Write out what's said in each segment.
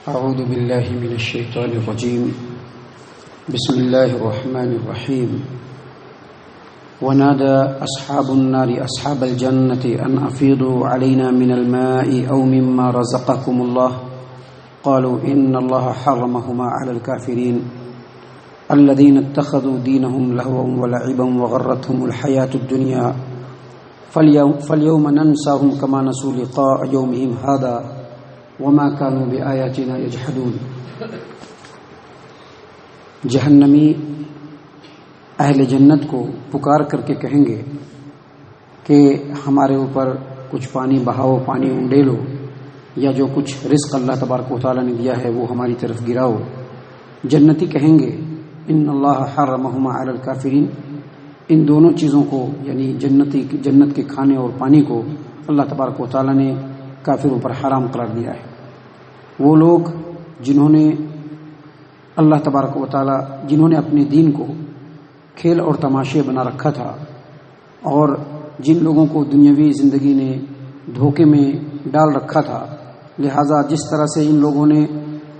أعوذ بالله من الشيطان الرجيم بسم الله الرحمن الرحيم ونادى أصحاب النار أصحاب الجنة أن أفيضوا علينا من الماء أو مما رزقكم الله قالوا إن الله حرمهما على الكافرين الذين اتخذوا دينهم لهوا ولعبا وغرتهم الحياة الدنيا فاليوم ننساهم كما نسوا لقاء يومهم هذا وما كانوا بآياتنا يجحدون۔ جہنمی اہل جنت کو پکار کر کے کہیں گے کہ ہمارے اوپر کچھ پانی بہاؤ، پانی انڈیلو، یا جو کچھ رزق اللہ تبارک و تعالیٰ نے دیا ہے وہ ہماری طرف گراؤ۔ جنتی کہیں گے ان اللہ حرمہما علی الکافرین، ان دونوں چیزوں کو یعنی جنت کے کھانے اور پانی کو اللہ تبارک و تعالیٰ نے کافروں پر حرام قرار دیا ہے۔ وہ لوگ جنہوں نے اللہ تبارک و تعالیٰ اپنے دین کو کھیل اور تماشے بنا رکھا تھا، اور جن لوگوں کو دنیاوی زندگی نے دھوکے میں ڈال رکھا تھا، لہٰذا جس طرح سے ان لوگوں نے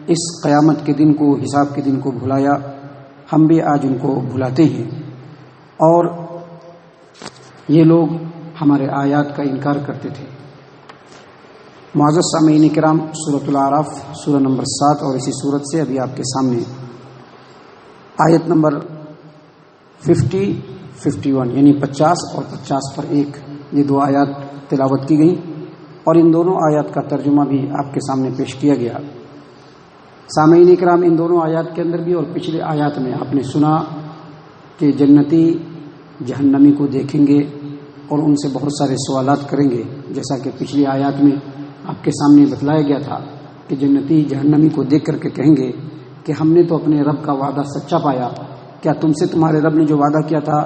اس قیامت کے دن کو، حساب کے دن کو بھلایا، ہم بھی آج ان کو بھلاتے ہیں، اور یہ لوگ ہمارے آیات کا انکار کرتے تھے۔ معزز سامعین کرام، سورۃ الاعراف سورہ نمبر 7 اور اسی سورت سے ابھی آپ کے سامنے آیت نمبر 51 یعنی 50 اور 50 پر 1 یہ دو آیات تلاوت کی گئیں، اور ان دونوں آیات کا ترجمہ بھی آپ کے سامنے پیش کیا گیا۔ سامعین کرام، ان دونوں آیات کے اندر بھی اور پچھلے آیات میں آپ نے سنا کہ جنتی جہنمی کو دیکھیں گے اور ان سے بہت سارے سوالات کریں گے، جیسا کہ پچھلی آیات میں آپ کے سامنے بتلایا گیا تھا کہ جنتی جہنمی کو دیکھ کر کے کہیں گے کہ ہم نے تو اپنے رب کا وعدہ سچا پایا، کیا تم سے تمہارے رب نے جو وعدہ کیا تھا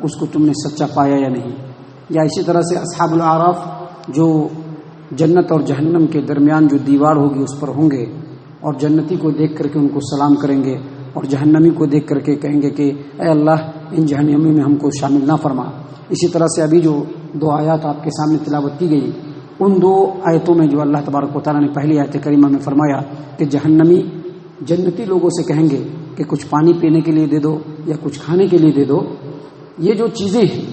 اس کو تم نے سچا پایا یا نہیں؟ یا اسی طرح سے اصحاب الاعراف جو جنت اور جہنم کے درمیان جو دیوار ہوگی اس پر ہوں گے، اور جنتی کو دیکھ کر کے ان کو سلام کریں گے، اور جہنمی کو دیکھ کر کے کہیں گے کہ اے اللہ ان جہنمی میں ہم کو شامل نہ فرما۔ اسی طرح سے ابھی جو دو آیات آپ کے سامنے تلاوت کی گئی، ان دو آیتوں میں جو اللہ تبارک و تعالیٰ نے پہلی آیت کریمہ میں فرمایا کہ جہنمی جنتی لوگوں سے کہیں گے کہ کچھ پانی پینے کے لیے دے دو یا کچھ کھانے کے لیے دے دو، یہ جو چیزیں ہیں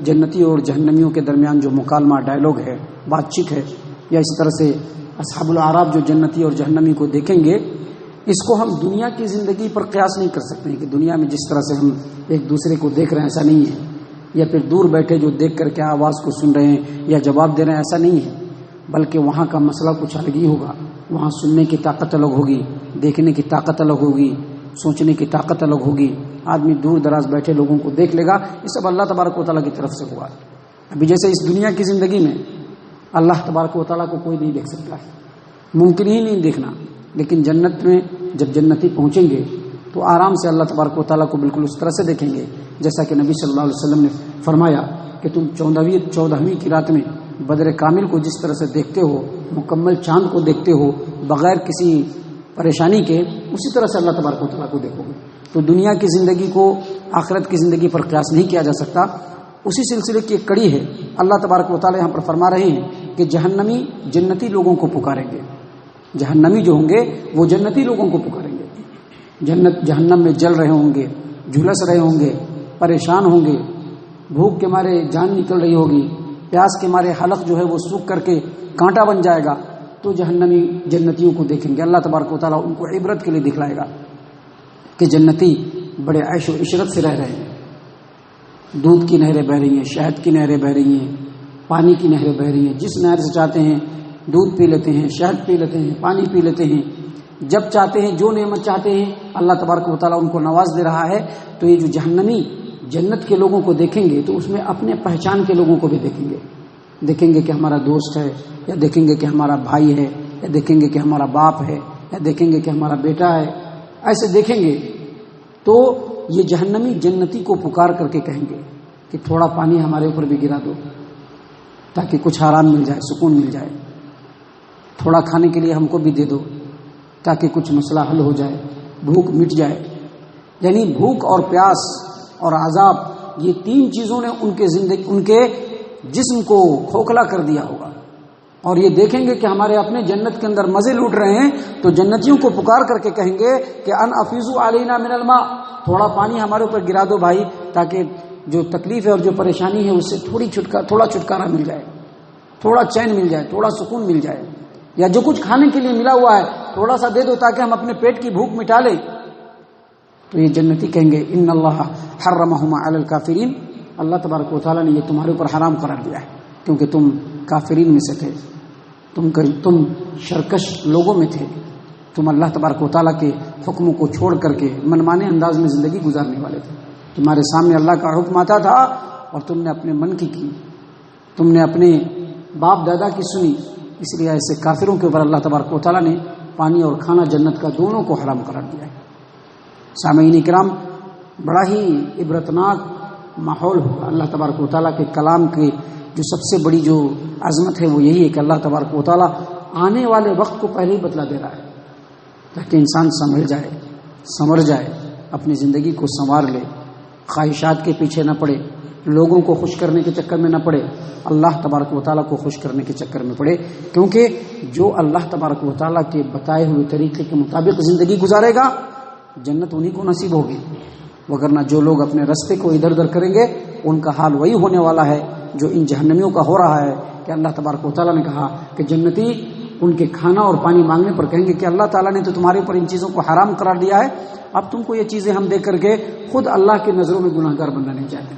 جنتی اور جہنمیوں کے درمیان جو مکالمہ ڈائلاگ ہے، بات چیت ہے، یا اسی طرح سے اصحاب الاعراف جو جنتی اور جہنمی کو دیکھیں گے، اس کو ہم دنیا کی زندگی پر قیاس نہیں کر سکتے کہ دنیا میں جس طرح سے ہم ایک دوسرے کو دیکھ رہے ہیں ایسا نہیں ہے، یا پھر دور بیٹھے جو دیکھ کر کے آواز کو سن رہے ہیں یا جواب دے رہے ہیں، ایسا نہیں ہے، بلکہ وہاں کا مسئلہ کچھ الگ ہی ہوگا۔ وہاں سننے کی طاقت الگ ہوگی، دیکھنے کی طاقت الگ ہوگی، سوچنے کی طاقت الگ ہوگی۔ آدمی دور دراز بیٹھے لوگوں کو دیکھ لے گا، یہ سب اللہ تبارک و تعالیٰ کی طرف سے ہوا۔ ابھی جیسے اس دنیا کی زندگی میں اللہ تبارک و تعالیٰ کو کوئی نہیں دیکھ سکتا ہے، ممکن ہی نہیں دیکھنا، لیکن جنت میں جب جنتی پہنچیں گے تو آرام سے اللہ تبارک و تعالیٰ کو بالکل اس طرح سے دیکھیں گے جیسا کہ نبی صلی اللہ علیہ وسلم نے فرمایا کہ تم 14ویں کی رات میں بدر کامل کو جس طرح سے دیکھتے ہو، مکمل چاند کو دیکھتے ہو بغیر کسی پریشانی کے، اسی طرح سے اللہ تبارک و تعالیٰ کو دیکھو گے۔ تو دنیا کی زندگی کو آخرت کی زندگی پر قیاس نہیں کیا جا سکتا۔ اسی سلسلے کی ایک کڑی ہے، اللہ تبارک و تعالیٰ یہاں پر فرما رہے ہیں کہ جہنمی جنتی لوگوں کو پکاریں گے، جہنمی جو ہوں گے وہ جنتی لوگوں کو پکاریں گے، جہنم میں جل رہے ہوں گے، جھلس رہے ہوں گے، پریشان ہوں گے، بھوک کے مارے جان نکل رہی ہوگی، پیاس کے مارے حلق جو ہے وہ سوکھ کر کے کانٹا بن جائے گا، تو جہنمی جنتیوں کو دیکھیں گے، اللہ تبارک و تعالیٰ ان کو عبرت کے لیے دکھلائے گا کہ جنتی بڑے عیش و عشرت سے رہ رہے ہیں، دودھ کی نہریں بہہ رہی ہیں، شہد کی نہریں بہہ رہی ہیں، پانی کی نہریں بہہ رہی ہیں، جس نہر سے چاہتے ہیں دودھ پی لیتے ہیں، شہد پی لیتے ہیں، پانی پی لیتے ہیں، جب چاہتے ہیں جو نعمت چاہتے ہیں اللہ تبارک و تعالیٰ ان کو نواز دے رہا ہے۔ تو یہ جو جہنمی جنت کے لوگوں کو دیکھیں گے تو اس میں اپنے پہچان کے لوگوں کو بھی دیکھیں گے کہ ہمارا دوست ہے، یا دیکھیں گے کہ ہمارا بھائی ہے، یا دیکھیں گے کہ ہمارا باپ ہے، یا دیکھیں گے کہ ہمارا بیٹا ہے، ایسے دیکھیں گے۔ تو یہ جہنمی جنتی کو پکار کر کے کہیں گے کہ تھوڑا پانی ہمارے اوپر بھی گرا دو تاکہ کچھ آرام مل جائے، سکون مل جائے، تھوڑا کھانے کے لیے ہم کو بھی دے دو تاکہ کچھ مسئلہ حل ہو جائے، بھوک مٹ جائے۔ یعنی بھوک اور پیاس اور عذاب، یہ تین چیزوں نے ان کے جسم کو کھوکھلا کر دیا ہوگا، اور یہ دیکھیں گے کہ ہمارے اپنے جنت کے اندر مزے لوٹ رہے ہیں تو جنتیوں کو پکار کر کے کہیں گے کہ ان افیزو علینا من الماء، تھوڑا پانی ہمارے اوپر گرا دو بھائی، تاکہ جو تکلیف ہے اور جو پریشانی ہے اس سے تھوڑا چھٹکارا مل جائے، تھوڑا چین مل جائے، تھوڑا سکون مل جائے، یا جو کچھ کھانے کے لیے ملا ہوا ہے تھوڑا سا دے دو تاکہ ہم اپنے پیٹ کی بھوک مٹا لیں۔ تو یہ جنتی کہیں گے ان اللہ حرمہما علی الکافرین، اللہ تبارک و تعالیٰ نے یہ تمہارے اوپر حرام قرار دیا ہے کیونکہ تم کافرین میں سے تھے، تم شرکش لوگوں میں تھے، تم اللہ تبارک و تعالیٰ کے حکموں کو چھوڑ کر کے منمانے انداز میں زندگی گزارنے والے تھے، تمہارے سامنے اللہ کا حکم آتا تھا اور تم نے اپنے من کی تم نے اپنے باپ دادا کی سنی، اس لیے ایسے کافروں کے اوپر اللہ تبارک و تعالیٰ نے پانی اور کھانا جنت کا دونوں کو حرام قرار دیا ہے۔ سامعین کرام، بڑا ہی عبرتناک ماحول ہوگا۔ اللہ تبارک و تعالیٰ کے کلام کے جو سب سے بڑی جو عظمت ہے وہ یہی ہے کہ اللہ تبارک و تعالیٰ آنے والے وقت کو پہلے ہی بتلا دے رہا ہے تاکہ انسان سمجھ جائے، اپنی زندگی کو سنوار لے، خواہشات کے پیچھے نہ پڑے، لوگوں کو خوش کرنے کے چکر میں نہ پڑے، اللہ تبارک و تعالیٰ کو خوش کرنے کے چکر میں پڑے، کیونکہ جو اللہ تبارک و تعالیٰ کے بتائے ہوئے طریقے کے مطابق زندگی گزارے گا جنت انہی کو نصیب ہوگی، وگرنہ جو لوگ اپنے رستے کو ادھر ادھر کریں گے ان کا حال وہی ہونے والا ہے جو ان جہنمیوں کا ہو رہا ہے کہ اللہ تبارک و تعالیٰ نے کہا کہ جنتی ان کے کھانا اور پانی مانگنے پر کہیں گے کہ اللہ تعالیٰ نے تو تمہارے اوپر ان چیزوں کو حرام قرار دیا ہے، اب تم کو یہ چیزیں ہم دے کر کے خود اللہ کی نظروں میں گناہ گار بننا نہیں چاہتے۔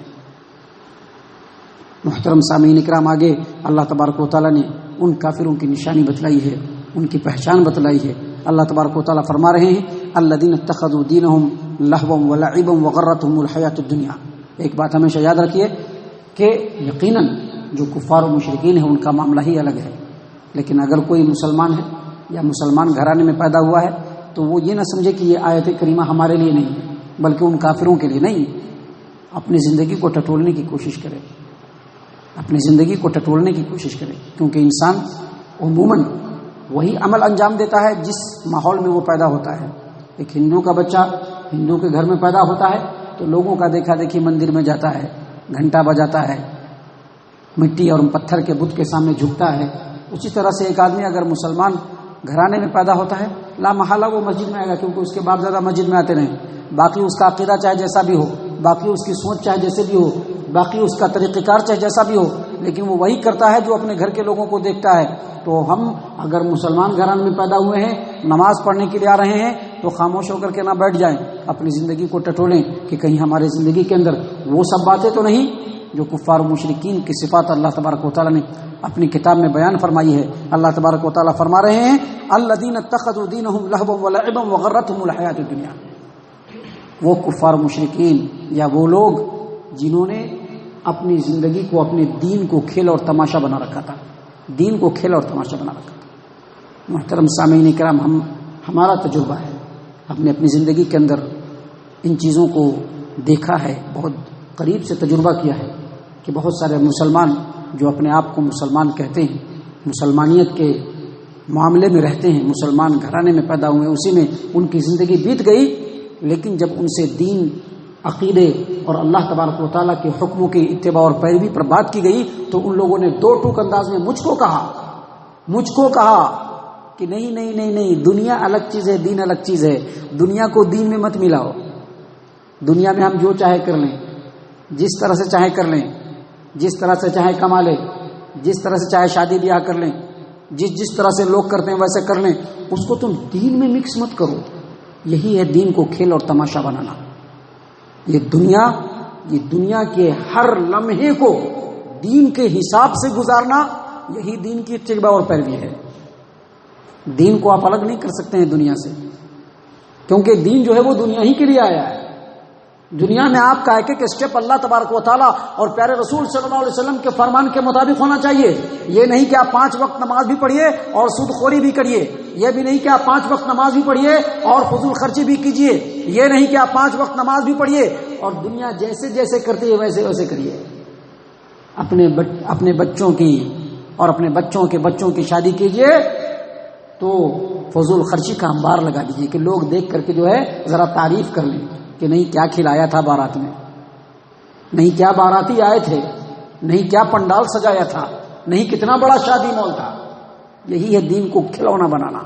محترم سامعین اکرام، آگے اللہ تبارک و تعالیٰ نے ان کافروں کی نشانی بتلائی ہے، ان کی پہچان بتلائی ہے۔ اللہ تبارک و تعالیٰ فرما رہے ہیں الذین اتخذوا دینہم لہوا ولعبا وغرتہم الحیاۃ الدنیا۔ ایک بات ہمیشہ یاد رکھیے کہ یقیناً جو کفار و مشرکین ہیں ان کا معاملہ ہی الگ ہے، لیکن اگر کوئی مسلمان ہے یا مسلمان گھرانے میں پیدا ہوا ہے تو وہ یہ نہ سمجھے کہ یہ آیت کریمہ ہمارے لیے نہیں ہے بلکہ ان کافروں کے لیے نہیں۔ اپنی زندگی کو ٹٹولنے کی کوشش کرے، اپنی زندگی کو ٹٹولنے کی کوشش کرے، کیونکہ انسان عموماً وہی عمل انجام دیتا ہے جس ماحول میں وہ پیدا ہوتا ہے۔ ایک ہندو کا بچہ ہندو کے گھر میں پیدا ہوتا ہے تو لوگوں کا دیکھا دیکھی مندر میں جاتا ہے، گھنٹا بجاتا ہے، مٹی اور پتھر کے بت کے سامنے جھکتا ہے۔ اسی طرح سے ایک آدمی اگر مسلمان گھرانے میں پیدا ہوتا ہے لا محالہ وہ مسجد میں آئے گا، کیونکہ اس کے باپ زیادہ مسجد میں آتے رہیں، باقی اس کا عقیدہ چاہے جیسا بھی ہو، باقی اس کی سوچ چاہے جیسے بھی ہو، باقی اس کا طریقہ کار چاہے جیسا بھی ہو، لیکن وہ وہی کرتا ہے جو اپنے گھر کے لوگوں کو دیکھتا ہے۔ تو ہم اگر مسلمان گھرانے میں پیدا ہوئے ہیں، نماز پڑھنے کے لیے آ رہے ہیں تو خاموش ہو کر کے نہ بیٹھ جائیں، اپنی زندگی کو ٹٹولیں کہ کہیں ہمارے زندگی کے اندر وہ سب باتیں تو نہیں جو کفار و مشرکین کی صفات اللہ تبارک و تعالیٰ نے اپنی کتاب میں بیان فرمائی ہے۔ اللہ تبارک و تعالیٰ فرما رہے ہیں الذین اتخذوا دینہم لہوا ولعبا وغرتہم الحیاۃ الدنیا۔ وہ کفار و مشرکین یا وہ لوگ جنہوں نے اپنی زندگی کو، اپنے دین کو کھیل اور تماشا بنا رکھا تھا، دین کو کھیل اور تماشا بنا رکھا تھا۔ محترم سامعین کرام، ہمارا تجربہ ہے، ہم نے اپنی زندگی کے اندر ان چیزوں کو دیکھا ہے، بہت قریب سے تجربہ کیا ہے کہ بہت سارے مسلمان جو اپنے آپ کو مسلمان کہتے ہیں، مسلمانیت کے معاملے میں رہتے ہیں، مسلمان گھرانے میں پیدا ہوئے، اسی میں ان کی زندگی بیت گئی، لیکن جب ان سے دین، عقیدے اور اللہ تبارک و تعالیٰ کے حکموں کی اتباع اور پیروی پر بات کی گئی تو ان لوگوں نے دو ٹوک انداز میں مجھ کو کہا کہ نہیں، دنیا الگ چیز ہے، دین الگ چیز ہے، دنیا کو دین میں مت ملاؤ، دنیا میں ہم جو چاہے کر لیں، جس طرح سے چاہے کر لیں، جس طرح سے چاہے کما لیں، جس طرح سے چاہے شادی بیاہ کر لیں، جس طرح سے لوگ کرتے ہیں ویسے کر لیں، اس کو تم دین میں مکس مت کرو۔ یہی ہے دین کو کھیل اور تماشا بنانا۔ یہ دنیا کے ہر لمحے کو دین کے حساب سے گزارنا، یہی دین کی اتباع اور پیروی ہے۔ دین کو آپ الگ نہیں کر سکتے ہیں دنیا سے، کیونکہ دین جو ہے وہ دنیا ہی کے لیے آیا ہے۔ دنیا میں آپ کا ایک ایک اسٹیپ اللہ تبارک و تعالیٰ اور پیارے رسول صلی اللہ علیہ وسلم کے فرمان کے مطابق ہونا چاہیے۔ یہ نہیں کہ آپ 5 وقت نماز بھی پڑھیے اور سود خوری بھی کریے، یہ بھی نہیں کہ آپ 5 وقت نماز بھی پڑھیے اور فضول خرچی بھی کیجیے، یہ نہیں کہ آپ 5 وقت نماز بھی پڑھیے اور دنیا جیسے جیسے کرتی ہے ویسے ویسے کریے۔ اپنے بچوں کی اور اپنے بچوں کے بچوں کی شادی کیجیے تو فضول خرچی کا انبار لگا دیجیے کہ لوگ دیکھ کر کے جو ہے ذرا تعریف کر لیں کہ نہیں کیا کھلایا تھا بارات میں، نہیں کیا باراتی آئے تھے، نہیں کیا پنڈال سجایا تھا، نہیں کتنا بڑا شادی مال تھا۔ یہی ہے دین کو کھلونا بنانا،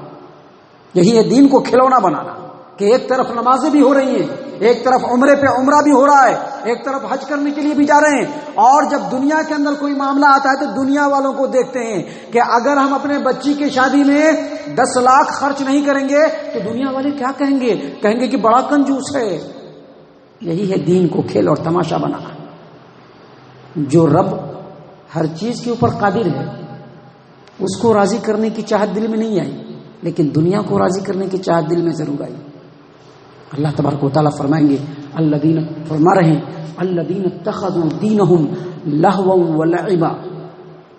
یہی ہے دین کو کھلونا بنانا، کہ ایک طرف نمازیں بھی ہو رہی ہیں، ایک طرف عمرے پہ عمرہ بھی ہو رہا ہے، ایک طرف حج کرنے کے لیے بھی جا رہے ہیں، اور جب دنیا کے اندر کوئی معاملہ آتا ہے تو دنیا والوں کو دیکھتے ہیں کہ اگر ہم اپنے بچی کی شادی میں 10 لاکھ خرچ نہیں کریں گے تو دنیا والے کیا کہیں گے؟ کہیں گے کہ بڑا کنجوس ہے۔ یہی ہے دین کو کھیل اور تماشا بنانا۔ جو رب ہر چیز کے اوپر قادر ہے اس کو راضی کرنے کی چاہت دل میں نہیں آئی، لیکن دنیا کو راضی کرنے کی چاہت دل میں ضرور آئی۔ اللہ تبارک و تعالیٰ فرمائیں گے، الذین، فرما رہے ہیں، الذین اتخذوا دینہم لہوا ولعبا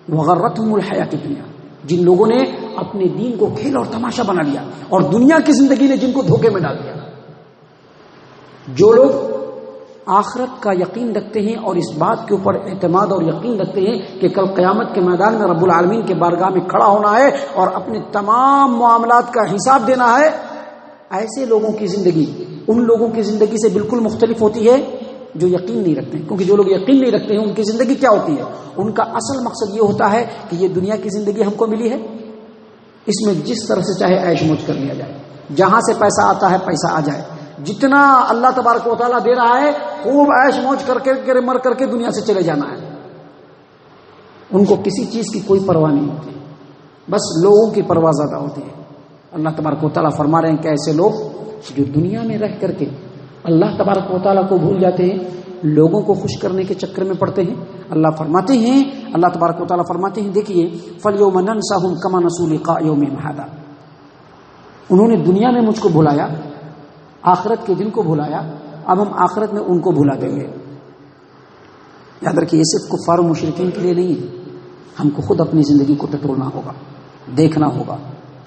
وغرتہم الحیاۃ الدنیا، جن لوگوں نے اپنے دین کو کھیل اور تماشا بنا لیا اور دنیا کی زندگی نے جن کو دھوکے میں ڈال دیا۔ جو لوگ آخرت کا یقین رکھتے ہیں اور اس بات کے اوپر اعتماد اور یقین رکھتے ہیں کہ کل قیامت کے میدان میں رب العالمین کے بارگاہ میں کھڑا ہونا ہے اور اپنے تمام معاملات کا حساب دینا ہے، ایسے لوگوں کی زندگی ان لوگوں کی زندگی سے بالکل مختلف ہوتی ہے جو یقین نہیں رکھتے ہیں۔ کیونکہ جو لوگ یقین نہیں رکھتے ہیں ان کی زندگی کیا ہوتی ہے؟ ان کا اصل مقصد یہ ہوتا ہے کہ یہ دنیا کی زندگی ہم کو ملی ہے، اس میں جس طرح سے چاہے عیش موج کر لیا جائے، جہاں سے پیسہ آتا ہے پیسہ آ جائے، جتنا اللہ تبارک و تعالیٰ دے رہا ہے خوب عیش موج کر کے مر کر کے دنیا سے چلے جانا ہے۔ ان کو کسی چیز کی کوئی پرواہ نہیں ہوتی، بس لوگوں کی پرواہ زیادہ ہوتی ہے۔ اللہ تبارک و تعالیٰ فرما رہے ہیں کہ ایسے لوگ جو دنیا میں رہ کر کے اللہ تبارک و تعالیٰ کو بھول جاتے ہیں، لوگوں کو خوش کرنے کے چکر میں پڑتے ہیں، اللہ فرماتے ہیں، اللہ تبارک و تعالیٰ فرماتے ہیں، دیکھیے فَالْيَوْمَ نَنْسَهُمْ كَمَا نَسُوا لِقَاءَ يَوْمِهِمْ هَذَا، انہوں نے دنیا میں مجھ کو بھلایا، آخرت کے دن کو بھلایا، اب ہم آخرت میں ان کو بھلا دیں گے۔ یاد رکھیے یہ صرف کفار و مشرکین کے لیے نہیں ہے، ہم کو خود اپنی زندگی کو ٹٹولنا ہوگا، دیکھنا ہوگا۔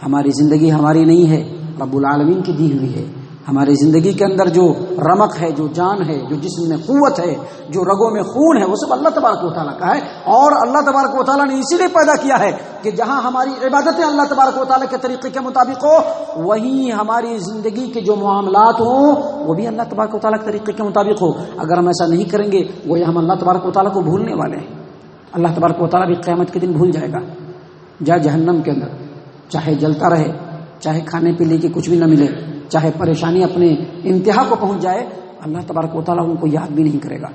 ہماری زندگی ہماری نہیں ہے، رب العالمین کی دی ہوئی ہے۔ ہماری زندگی کے اندر جو رمق ہے، جو جان ہے، جو جسم میں قوت ہے، جو رگوں میں خون ہے، وہ سب اللہ تبارک و تعالیٰ کا ہے، اور اللہ تبارک و تعالیٰ نے اسی لیے پیدا کیا ہے کہ جہاں ہماری عبادتیں اللہ تبارک و تعالیٰ کے طریقے کے مطابق ہو، وہیں ہماری زندگی کے جو معاملات ہوں وہ بھی اللہ تبارک و تعالیٰ کے طریقے کے مطابق ہو۔ اگر ہم ایسا نہیں کریں گے وہ ہم اللہ تبارک و تعالیٰ کو بھولنے والے ہیں۔ اللہ تبارک و تعالیٰ بھی قیامت کے دن بھول جائے گا۔ جا جہنم کے اندر چاہے جلتا رہے، چاہے کھانے پینے کی کچھ بھی نہ ملے، چاہے پریشانی اپنے انتہا کو پہنچ جائے، اللہ تبارک و تعالیٰ ان کو یاد بھی نہیں کرے گا۔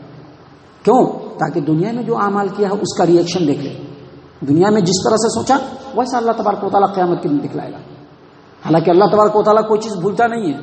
کیوں؟ تاکہ دنیا میں جو اعمال کیا ہے اس کا ری ایکشن دیکھ لے۔ دنیا میں جس طرح سے سوچا ویسا اللہ تبارک و تعالیٰ قیامت کے دن دکھلائے گا۔ حالانکہ اللہ تبارک و تعالیٰ کوئی چیز بھولتا نہیں ہے۔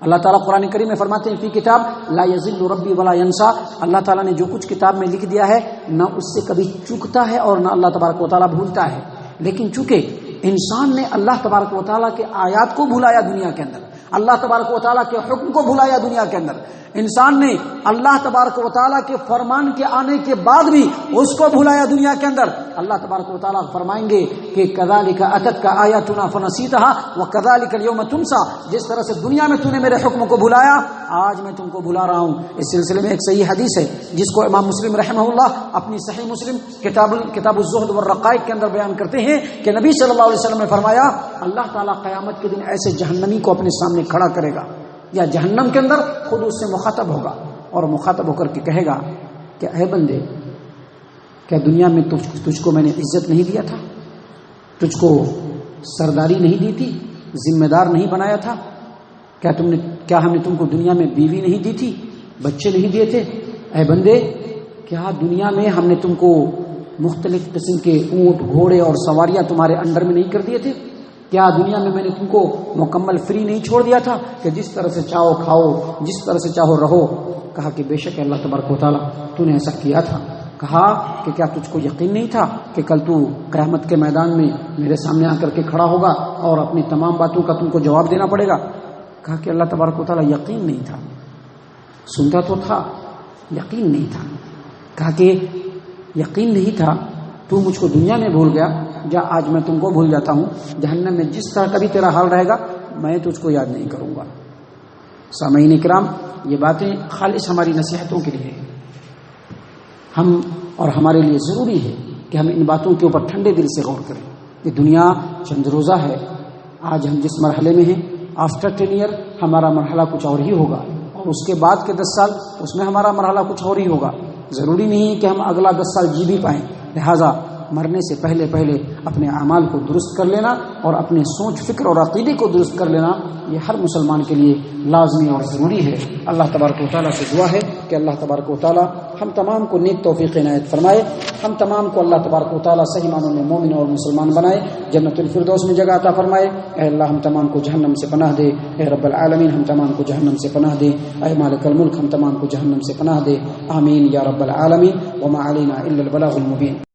اللہ تعالیٰ قرآن کریم میں فرماتے ہیں فی کتاب لا یضل ربی ولا ینسا، اللہ تعالیٰ نے جو کچھ کتاب میں لکھ دیا ہے نہ اس سے کبھی چوکتا ہے اور نہ اللہ تبارک و تعالیٰ بھولتا ہے۔ لیکن چونکہ انسان نے اللہ تبارک و تعالیٰ کے آیات کو بھلایا دنیا کے اندر، اللہ تبارک و تعالیٰ کے حکم کو بھلایا دنیا کے اندر، انسان نے اللہ تبارک و تعالیٰ کے فرمان کے آنے کے بعد بھی اس کو بھلایا دنیا کے اندر، اللہ تبارک و تعالیٰ فرمائیں گے کہ کذالک اتتک آیاتنا فنسیتها وکذالک اليوم تنسا، جس طرح سے دنیا میں تو نے میرے حکم کو بھلایا آج میں تم کو بھلا رہا ہوں۔ اس سلسلے میں ایک صحیح حدیث ہے جس کو امام مسلم رحمہ اللہ اپنی صحیح مسلم کتاب الزہد والرقائق کے اندر بیان کرتے ہیں کہ نبی صلی اللہ علیہ وسلم نے فرمایا اللہ تعالیٰ قیامت کے دن ایسے جہنمی کو اپنے سامنے کھڑا کرے گا، یا جہنم کے اندر خود اس سے مخاطب ہوگا اور مخاطب ہو کر کے کہے گا کہ اے بندے، کیا دنیا میں تجھ کو میں نے عزت نہیں دیا تھا؟ تجھ کو سرداری نہیں دی تھی؟ ذمہ دار نہیں بنایا تھا؟ کیا ہم نے تم کو دنیا میں بیوی نہیں دی تھی؟ بچے نہیں دیے تھے؟ اے بندے، کیا دنیا میں ہم نے تم کو مختلف قسم کے اونٹ، گھوڑے اور سواریاں تمہارے انڈر میں نہیں کر دیے تھے؟ کیا دنیا میں نے تم کو مکمل فری نہیں چھوڑ دیا تھا کہ جس طرح سے چاہو کھاؤ، جس طرح سے چاہو رہو؟ کہا کہ بے شک اللہ تبارک و تعالیٰ تو نے ایسا کیا تھا۔ کہا کہ کیا تجھ کو یقین نہیں تھا کہ کل تو قیامت کے میدان میں میرے سامنے آ کر کے کھڑا ہوگا اور اپنی تمام باتوں کا تم کو جواب دینا پڑے گا؟ کہا کہ اللہ تبارک و تعالیٰ یقین نہیں تھا، سنتا تو تھا یقین نہیں تھا۔ کہا کہ یقین نہیں تھا، تو مجھ کو دنیا میں بھول گیا، جا آج میں تم کو بھول جاتا ہوں، جہنم میں جس طرح کا بھی تیرا حال رہے گا میں تجھ کو یاد نہیں کروں گا۔ سامعین کرام، یہ باتیں خالص ہماری نصیحتوں کے لیے ہیں، ہم اور ہمارے لیے ضروری ہے کہ ہم ان باتوں کے اوپر ٹھنڈے دل سے غور کریں۔ یہ دنیا چند روزہ ہے، آج ہم جس مرحلے میں ہیں آفٹر 10 ایئر ہمارا مرحلہ کچھ اور ہی ہوگا، اور اس کے بعد کے 10 سال اس میں ہمارا مرحلہ کچھ اور ہی ہوگا۔ ضروری نہیں کہ ہم اگلا 10 سال جی بھی پائیں، لہٰذا مرنے سے پہلے اپنے اعمال کو درست کر لینا اور اپنے سوچ فکر اور عقیدے کو درست کر لینا یہ ہر مسلمان کے لیے لازمی اور ضروری ہے۔ اللہ تبارک و تعالیٰ سے دعا ہے کہ اللہ تبارک و تعالیٰ ہم تمام کو نیک توفیق عنایت فرمائے، ہم تمام کو اللہ تبارک و تعالیٰ صحیح معنوں میں مومن اور مسلمان بنائے، جنت الفردوس میں جگہ عطا فرمائے۔ اے اللہ ہم تمام کو جہنم سے پناہ دے، اے رب العالمین ہم تمام کو جہنم سے پناہ دے، اے مالک الملک ہم تمام کو جہنم سے پناہ دے، آمین یا رب العالمین۔ وما علینا الا البلاغ المبین۔